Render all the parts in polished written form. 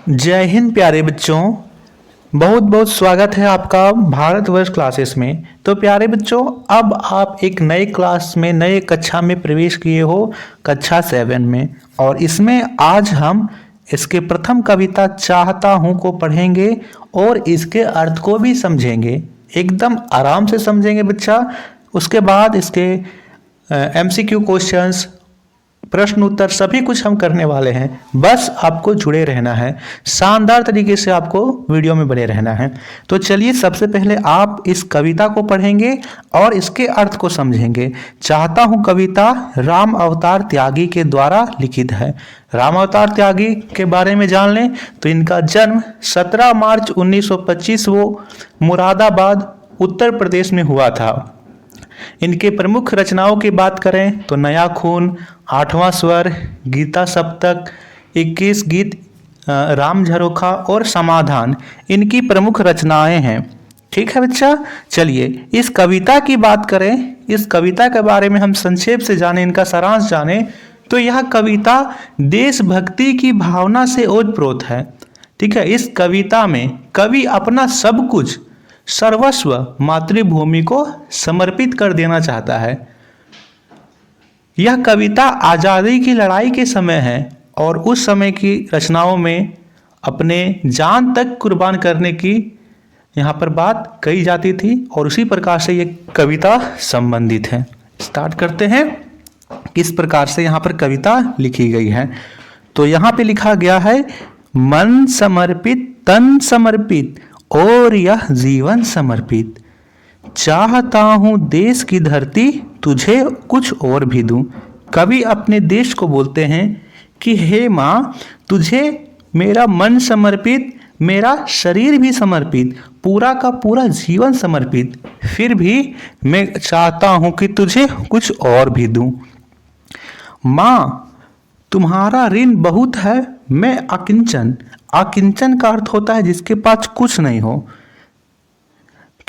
जय हिंद प्यारे बच्चों। बहुत बहुत स्वागत है आपका भारतवर्ष क्लासेस में। तो प्यारे बच्चों, अब आप एक नए क्लास में नए कक्षा में प्रवेश किए हो, कक्षा 7 में। और इसमें आज हम इसके प्रथम कविता चाहता हूँ को पढ़ेंगे और इसके अर्थ को भी समझेंगे। एकदम आराम से समझेंगे बच्चा। उसके बाद इसके MCQ क्वेश्चंस, प्रश्न उत्तर सभी कुछ हम करने वाले हैं। बस आपको जुड़े रहना है, शानदार तरीके से आपको वीडियो में बने रहना है। तो चलिए, सबसे पहले आप इस कविता को पढ़ेंगे और इसके अर्थ को समझेंगे। चाहता हूं कविता राम अवतार त्यागी के द्वारा लिखित है। राम अवतार त्यागी के बारे में जान लें तो इनका जन्म 17 मार्च 1925 वो मुरादाबाद उत्तर प्रदेश में हुआ था। इनके प्रमुख रचनाओं की बात करें तो नया खून, आठवां स्वर, गीता सप्तक, 21 गीत, राम झरोखा और समाधान इनकी प्रमुख रचनाएं हैं। ठीक है बच्चा, चलिए इस कविता की बात करें। इस कविता के बारे में हम संक्षेप से जानें, इनका सारांश जानें तो यह कविता देशभक्ति की भावना से ओतप्रोत है। ठीक है, इस कविता में कवि अपना सब कुछ, सर्वस्व मातृभूमि को समर्पित कर देना चाहता है। यह कविता आज़ादी की लड़ाई के समय है और उस समय की रचनाओं में अपने जान तक कुर्बान करने की यहाँ पर बात कही जाती थी और उसी प्रकार से ये कविता संबंधित है। स्टार्ट करते हैं किस प्रकार से यहाँ पर कविता लिखी गई है। तो यहाँ पे लिखा गया है, मन समर्पित तन समर्पित और यह जीवन समर्पित, चाहता हूं देश की धरती तुझे कुछ और भी दूं। कवि अपने देश को बोलते हैं कि हे माँ, तुझे मेरा मन समर्पित, मेरा शरीर भी समर्पित, पूरा का पूरा जीवन समर्पित, फिर भी मैं चाहता हूं कि तुझे कुछ और भी दूं। माँ, तुम्हारा ऋण बहुत है, मैं अकिंचन। अकिंचन का अर्थ होता है जिसके पास कुछ नहीं हो,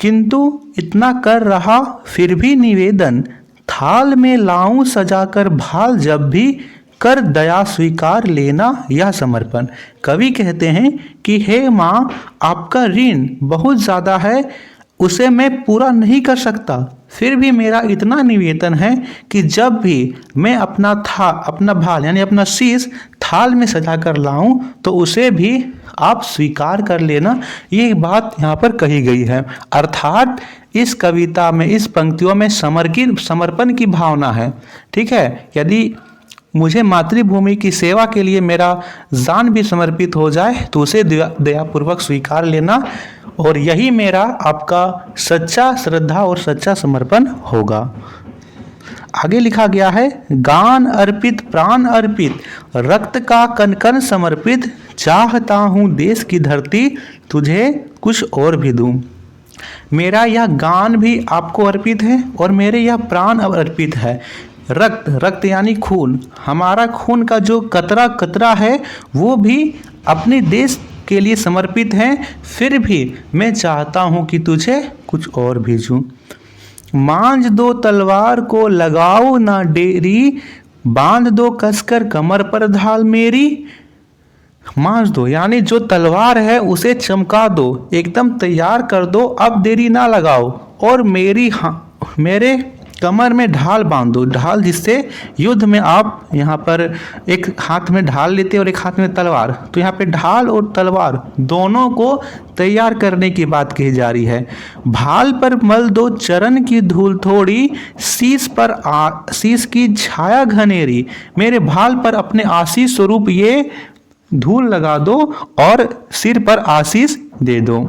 किंतु इतना कर रहा फिर भी निवेदन, थाल में लाऊं सजाकर भाल, जब भी कर दया स्वीकार लेना यह समर्पण। कवि कहते हैं कि हे माँ, आपका ऋण बहुत ज़्यादा है, उसे मैं पूरा नहीं कर सकता, फिर भी मेरा इतना निवेदन है कि जब भी मैं अपना भाल यानी अपना शीश थाल में सजा कर लाऊं तो उसे भी आप स्वीकार कर लेना। ये बात यहाँ पर कही गई है। अर्थात इस कविता में, इस पंक्तियों में समर्पण की भावना है। ठीक है, यदि मुझे मातृभूमि की सेवा के लिए मेरा जान भी समर्पित हो जाए तो उसे दयापूर्वक स्वीकार लेना, और यही मेरा आपका सच्चा श्रद्धा और सच्चा समर्पण होगा। आगे लिखा गया है, गान अर्पित प्राण अर्पित, रक्त का कण कण समर्पित, चाहता हूँ देश की धरती तुझे कुछ और भी दूं। मेरा यह गान भी आपको अर्पित है और मेरे यह प्राण अर्पित है। रक्त यानी खून, हमारा खून का जो कतरा कतरा है वो भी अपने देश के लिए समर्पित है, फिर भी मैं चाहता हूं कि तुझे कुछ और भेजूं। मांझ दो तलवार को लगाओ ना डेरी, बांध दो कसकर कमर पर ढाल मेरी। मांझ दो यानी जो तलवार है उसे चमका दो, एकदम तैयार कर दो, अब देरी ना लगाओ, और मेरे कमर में ढाल बांध दो। ढाल जिससे युद्ध में आप यहाँ पर एक हाथ में ढाल लेते और एक हाथ में तलवार, तो यहाँ पे ढाल और तलवार दोनों को तैयार करने की बात कही जा रही है। भाल पर मल दो चरण की धूल थोड़ी, शीश की छाया घनेरी, मेरे भाल पर अपने आशीष स्वरूप ये धूल लगा दो और सिर पर आशीष दे दो।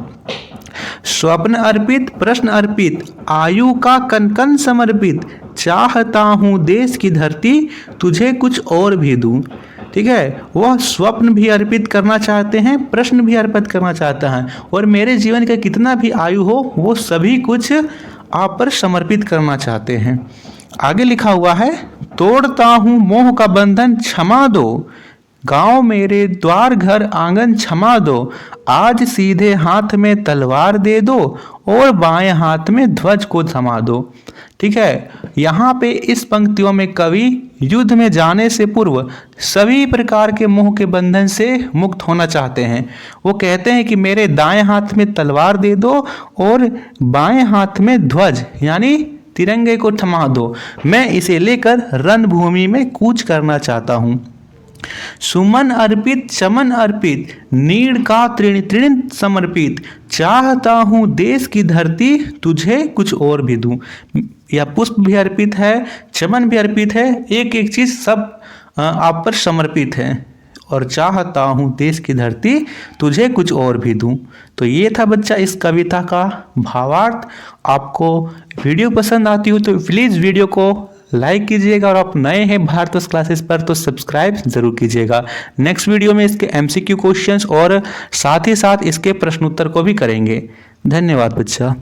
स्वप्न अर्पित प्रश्न अर्पित, आयु का कण कण समर्पित, चाहता हूँ देश की धरती तुझे कुछ और भी दूं। ठीक है, वह स्वप्न भी अर्पित करना चाहते हैं, प्रश्न भी अर्पित करना चाहता है, और मेरे जीवन का कितना भी आयु हो वो सभी कुछ आप पर समर्पित करना चाहते हैं। आगे लिखा हुआ है, तोड़ता हूँ मोह का बंधन क्षमा दो, गांव मेरे द्वार घर आंगन क्षमा दो, आज सीधे हाथ में तलवार दे दो और बाएं हाथ में ध्वज को थमा दो। ठीक है, यहाँ पे इस पंक्तियों में कवि युद्ध में जाने से पूर्व सभी प्रकार के मोह के बंधन से मुक्त होना चाहते हैं। वो कहते हैं कि मेरे दाएं हाथ में तलवार दे दो और बाएं हाथ में ध्वज यानी तिरंगे को थमा दो, मैं इसे लेकर रणभूमि में कूच करना चाहता हूं। सुमन अर्पित चमन अर्पित, नीड़ का तृण तृण समर्पित, चाहता हूं देश की धरती तुझे कुछ और भी दूं। या पुष्प भी अर्पित है, चमन भी अर्पित है, एक एक चीज सब आप पर समर्पित है। और चाहता हूं देश की धरती तुझे कुछ और भी दूं। तो ये था बच्चा इस कविता का भावार्थ। आपको वीडियो पसंद आती हो तो प्लीज़ वीडियो को लाइक कीजिएगा, और आप नए हैं भारत क्लासेस पर तो सब्सक्राइब जरूर कीजिएगा। नेक्स्ट वीडियो में इसके MCQ क्वेश्चंस और साथ ही साथ इसके प्रश्नोत्तर को भी करेंगे। धन्यवाद बच्चा।